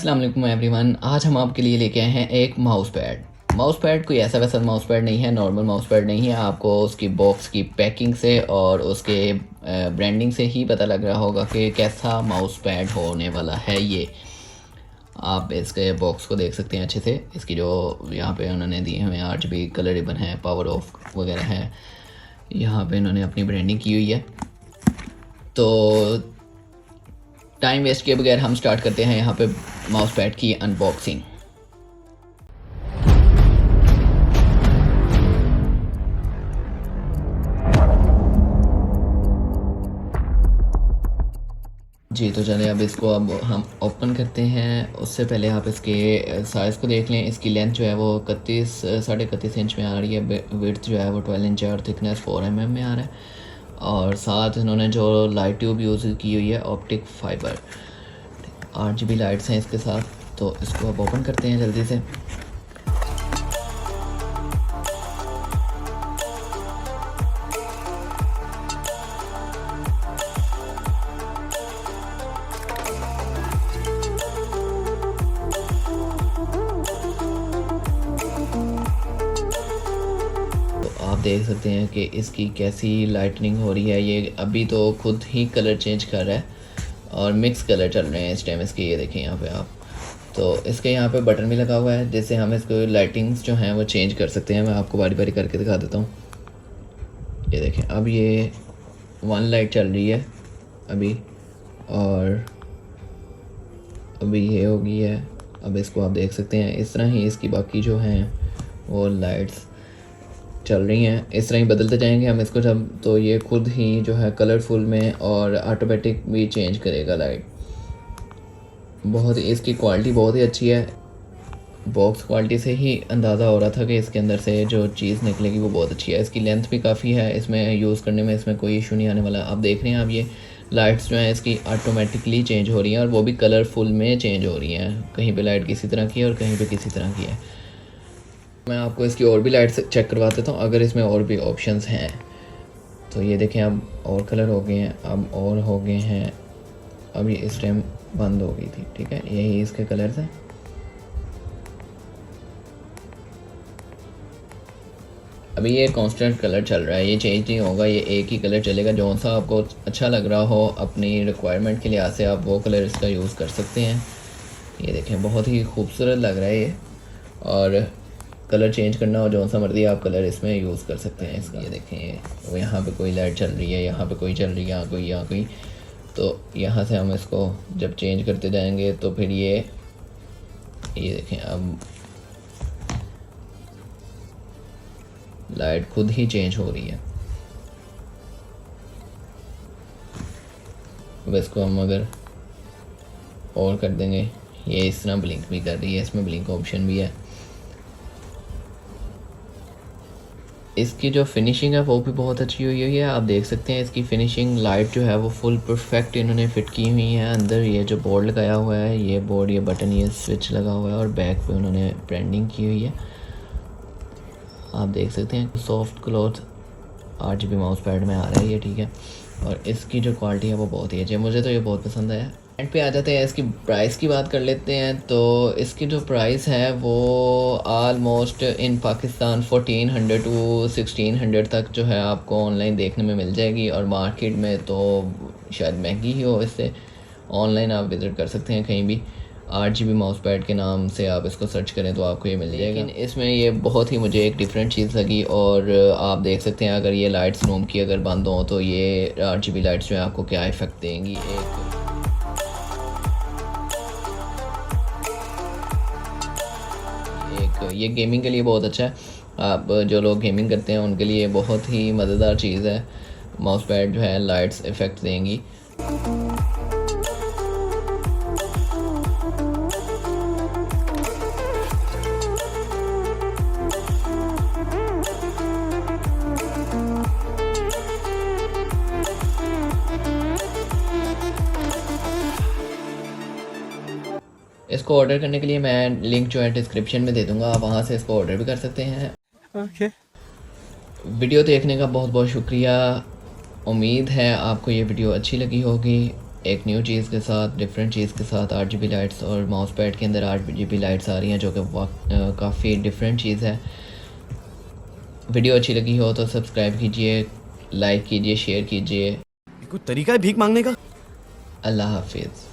अस्सलाम वालेकुम एवरीवन। आज हम आपके लिए लेके आए हैं एक माउस पैड। माउस पैड कोई ऐसा वैसा माउस पैड नहीं है, नॉर्मल माउस पैड नहीं है। आपको उसकी बॉक्स की पैकिंग से और उसके ब्रांडिंग से ही पता लग रहा होगा कि कैसा माउस पैड होने वाला है ये। आप इसके बॉक्स को देख सकते हैं अच्छे से। इसकी जो यहाँ पे उन्होंने दिए हुए RGB कलर रिबन है, पावर ऑफ वगैरह है, यहाँ पे इन्होंने अपनी ब्रांडिंग की हुई है। तो टाइम वेस्ट किए बगैर हम स्टार्ट करते हैं यहाँ पे माउस पैड की अनबॉक्सिंग। जी तो चलिए अब इसको अब हम ओपन करते हैं। उससे पहले आप इसके साइज़ को देख लें। इसकी लेंथ जो है वो 31 इंच में आ रही है, विड्थ जो है वो 12 इंच है और थिकनेस 4 mm में आ रहा है। और साथ इन्होंने जो लाइट ट्यूब यूज़ की हुई है ऑप्टिक फाइबर, RGB लाइट्स हैं इसके साथ। तो इसको अब ओपन करते हैं जल्दी से। आप देख सकते हैं कि इसकी कैसी लाइटनिंग हो रही है। ये अभी तो खुद ही कलर चेंज कर रहा है और मिक्स कलर चल रहे हैं इस टाइम इसके। ये देखें यहाँ पे आप, तो इसके यहाँ पे बटन भी लगा हुआ है जिससे हम इसको लाइटिंग्स जो हैं वो चेंज कर सकते हैं। मैं आपको बारी बारी करके दिखा देता हूँ। ये देखें अब ये 1 लाइट चल रही है अभी, और अभी ये हो गई है। अब इसको आप देख सकते हैं इस तरह ही इसकी बाकी जो हैं वो लाइट्स चल रही हैं। इस तरह ही बदलते जाएंगे हम इसको जब, तो ये खुद ही जो है कलरफुल में और ऑटोमेटिक भी चेंज करेगा लाइट। बहुत ही इसकी क्वालिटी बहुत ही अच्छी है। बॉक्स क्वालिटी से ही अंदाज़ा हो रहा था कि इसके अंदर से जो चीज़ निकलेगी वो बहुत अच्छी है। इसकी लेंथ भी काफ़ी है, इसमें यूज़ करने में इसमें कोई इशू नहीं आने वाला। आप देख रहे हैं, अब ये लाइट्स जो हैं इसकी ऑटोमेटिकली चेंज हो रही हैं और वो भी कलरफुल में चेंज हो रही हैं। कहीं पे लाइट किसी तरह की है और कहीं पे किसी तरह की है। मैं आपको इसकी और भी लाइट्स चेक करवा देता हूँ अगर इसमें और भी ऑप्शंस हैं। तो ये देखें अब और कलर हो गए हैं, अब और हो गए हैं। अब ये इस टाइम बंद हो गई थी, ठीक है। यही इसके कलर्स हैं। अभी ये कांस्टेंट कलर चल रहा है, ये चेंज नहीं होगा, ये एक ही कलर चलेगा। जो सा आपको अच्छा लग रहा हो अपनी रिक्वायरमेंट के लिहाज से आप वो कलर इसका यूज़ कर सकते हैं। ये देखें बहुत ही खूबसूरत लग रहा है ये। और कलर चेंज करना हो जो सा मर्जी आप कलर इसमें यूज़ कर सकते हैं इसका। ये देखें वो यहाँ पे कोई लाइट चल रही है, यहाँ पे कोई चल रही है, यहाँ कोई। तो यहाँ से हम इसको जब चेंज करते जाएंगे तो फिर ये देखें अब लाइट खुद ही चेंज हो रही है। अब इसको हम अगर और कर देंगे, ये इस तरह ब्लिंक भी कर रही है, इसमें ब्लिंक ऑप्शन भी है। इसकी जो फिनिशिंग है वो भी बहुत अच्छी हुई है। आप देख सकते हैं इसकी फिनिशिंग, लाइट जो है वो फुल परफेक्ट इन्होंने फिट की हुई है। अंदर ये जो बोर्ड लगाया हुआ है, ये बोर्ड, ये बटन, ये स्विच लगा हुआ है और बैक पे उन्होंने ब्रांडिंग की हुई है। आप देख सकते हैं soft cloth RGB mouse pad में आ रहा है ये, ठीक है। और इसकी जो क्वालिटी है वो बहुत ही अच्छी है, मुझे तो ये बहुत पसंद आया। एंड पे आ जाते हैं इसकी प्राइस की बात कर लेते हैं। तो इसकी जो प्राइस है वो आलमोस्ट इन पाकिस्तान 1400 टू 1600 तक जो है आपको ऑनलाइन देखने में मिल जाएगी। और मार्केट में तो शायद महंगी ही हो इससे। ऑनलाइन आप विज़िट कर सकते हैं कहीं भी, RGB माउस पैड के नाम से आप इसको सर्च करें तो आपको ये मिल जाएगा। लेकिन इसमें ये बहुत ही मुझे एक डिफरेंट चीज़ लगी। और आप देख सकते हैं अगर ये लाइट्स रूम की अगर बंद हो तो ये RGB लाइट्स जो है आपको क्या इफ़ेक्ट देंगी। ये गेमिंग के लिए बहुत अच्छा है। आप जो लोग गेमिंग करते हैं उनके लिए बहुत ही मज़ेदार चीज़ है। माउस पैड जो है लाइट्स इफ़ेक्ट देंगी। इसको ऑर्डर करने के लिए मैं लिंक जो है डिस्क्रिप्शन में दे दूंगा, आप वहाँ से इसको ऑर्डर भी कर सकते हैं। ओके। वीडियो देखने का बहुत बहुत शुक्रिया। उम्मीद है आपको ये वीडियो अच्छी लगी होगी। एक न्यू चीज़ के साथ, डिफरेंट चीज़ के साथ, 8GB लाइट्स और माउस पैड के अंदर 8GB लाइट्स आ रही हैं, जो कि काफ़ी डिफरेंट चीज़ है। वीडियो अच्छी लगी हो तो सब्सक्राइब कीजिए, लाइक कीजिए, शेयर कीजिए। कोई तरीका है भीख मांगने का? अल्लाह हाफिज़।